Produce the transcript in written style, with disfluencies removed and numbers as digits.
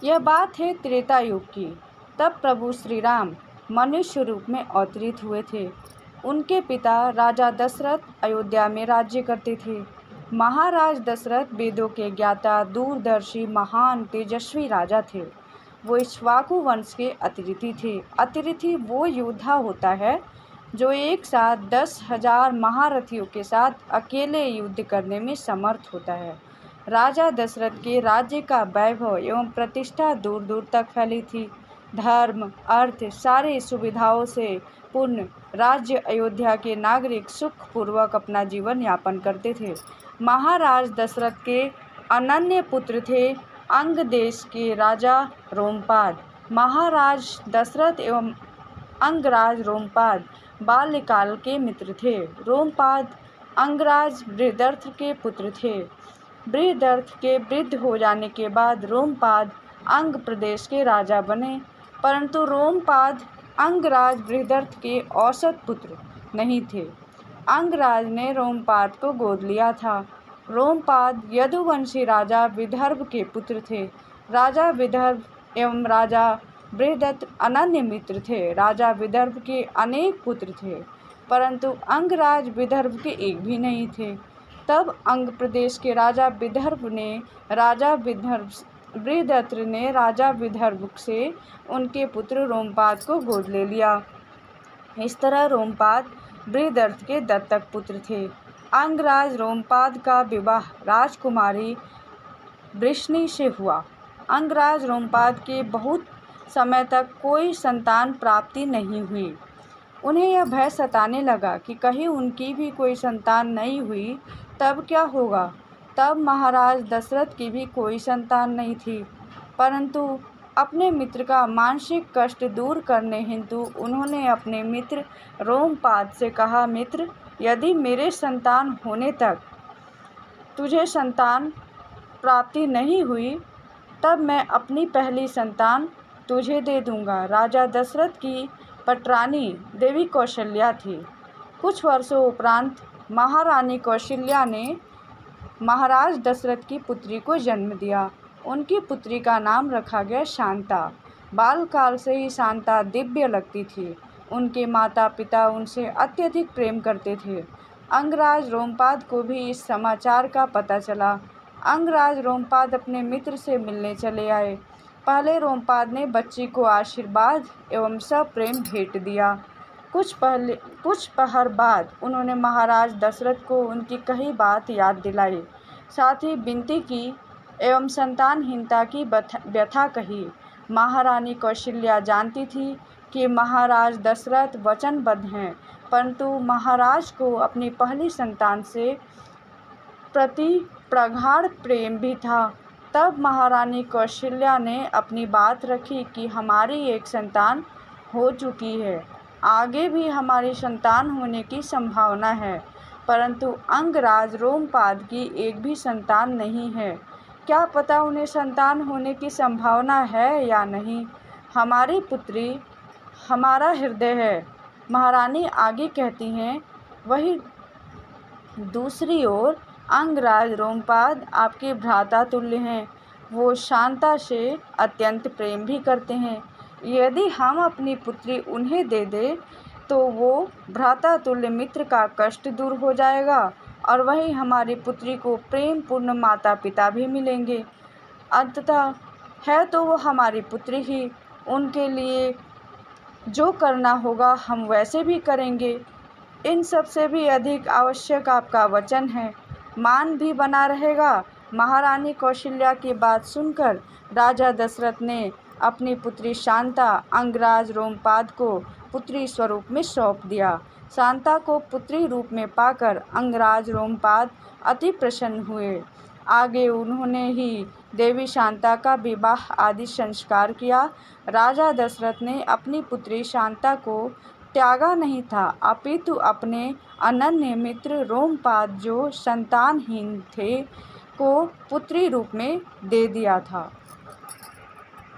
यह बात है त्रेता युग की। तब प्रभु श्री राम मनुष्य रूप में अवतरित हुए थे। उनके पिता राजा दशरथ अयोध्या में राज्य करते थे। महाराज दशरथ वेदों के ज्ञाता, दूरदर्शी, महान तेजस्वी राजा थे। वो इक्ष्वाकु वंश के अतिथि थे। अतिथि वो योद्धा होता है जो एक साथ 10,000 महारथियों के साथ अकेले युद्ध करने में समर्थ होता है। राजा दशरथ के राज्य का वैभव एवं प्रतिष्ठा दूर दूर तक फैली थी। धर्म, अर्थ, सारी सुविधाओं से पूर्ण राज्य अयोध्या के नागरिक सुखपूर्वक अपना जीवन यापन करते थे। महाराज दशरथ के अनन्य पुत्र थे अंग देश के राजा रोमपाद। महाराज दशरथ एवं अंगराज रोमपाद बाल्यकाल के मित्र थे। रोमपाद अंगराज बृहदर्थ के पुत्र थे। बृहदर्थ के वृद्ध हो जाने के बाद रोमपाद अंग प्रदेश के राजा बने, परंतु रोमपाद अंगराज बृहदर्थ के औसत पुत्र नहीं थे। अंगराज ने रोमपाद को गोद लिया था। रोमपाद यदुवंशी राजा विदर्भ के पुत्र थे। राजा विदर्भ एवं राजा बृहदत्त अनन्य मित्र थे। राजा विदर्भ के अनेक पुत्र थे, परंतु अंगराज विदर्भ के एक भी नहीं थे। तब अंग प्रदेश के राजा विदर्भ ने बृहदत्त ने राजा विदर्भ से उनके पुत्र रोमपाद को गोद ले लिया। इस तरह रोमपाद बृहदत्त के दत्तक पुत्र थे। अंगराज रोमपाद का विवाह राजकुमारी वृष्णि से हुआ। अंगराज रोमपाद के बहुत समय तक कोई संतान प्राप्ति नहीं हुई। उन्हें यह भय सताने लगा कि कहीं उनकी भी कोई संतान नहीं हुई तब क्या होगा। तब महाराज दशरथ की भी कोई संतान नहीं थी, परंतु अपने मित्र का मानसिक कष्ट दूर करने हेतु उन्होंने अपने मित्र रोमपाद से कहा, मित्र, यदि मेरे संतान होने तक तुझे संतान प्राप्ति नहीं हुई तब मैं अपनी पहली संतान तुझे दे दूंगा। राजा दशरथ की पटरानी देवी कौशल्या थी। कुछ वर्षों उपरांत महारानी कौशल्या ने महाराज दशरथ की पुत्री को जन्म दिया। उनकी पुत्री का नाम रखा गया शांता। बालकाल से ही शांता दिव्य लगती थी। उनके माता पिता उनसे अत्यधिक प्रेम करते थे। अंगराज रोमपाद को भी इस समाचार का पता चला। अंगराज रोमपाद अपने मित्र से मिलने चले आए। पहले रोमपाद ने बच्ची को आशीर्वाद एवं सप्रेम भेंट दिया। कुछ पहर बाद उन्होंने महाराज दशरथ को उनकी कही बात याद दिलाई, साथ ही विनती की एवं संतानहीनता की व्यथा कही। महारानी कौशल्या जानती थी कि महाराज दशरथ वचनबद्ध हैं, परंतु महाराज को अपनी पहली संतान से प्रति प्रगाढ़ प्रेम भी था। तब महारानी कौशल्या ने अपनी बात रखी कि हमारी एक संतान हो चुकी है, आगे भी हमारी संतान होने की संभावना है, परंतु अंगराज रोमपाद की एक भी संतान नहीं है। क्या पता उन्हें संतान होने की संभावना है या नहीं। हमारी पुत्री हमारा हृदय है, महारानी आगे कहती हैं। वही दूसरी ओर अंगराज रोमपाद आपके भ्राता तुल्य हैं। वो शांता से अत्यंत प्रेम भी करते हैं। यदि हम अपनी पुत्री उन्हें दे दें तो वो भ्राता तुल्य मित्र का कष्ट दूर हो जाएगा और वही हमारी पुत्री को प्रेम पूर्ण माता पिता भी मिलेंगे। अंततः है तो वो हमारी पुत्री ही। उनके लिए जो करना होगा हम वैसे भी करेंगे। इन सब से भी अधिक आवश्यक आपका वचन है, मान भी बना रहेगा। महारानी कौशल्या की बात सुनकर राजा दशरथ ने अपनी पुत्री शांता अंगराज रोमपाद को पुत्री स्वरूप में सौंप दिया। शांता को पुत्री रूप में पाकर अंगराज रोमपाद अति प्रसन्न हुए। आगे उन्होंने ही देवी शांता का विवाह आदि संस्कार किया। राजा दशरथ ने अपनी पुत्री शांता को त्यागा नहीं था, अपितु अपने अनन्य मित्र रोमपाद जो संतानहीन थे को पुत्री रूप में दे दिया था।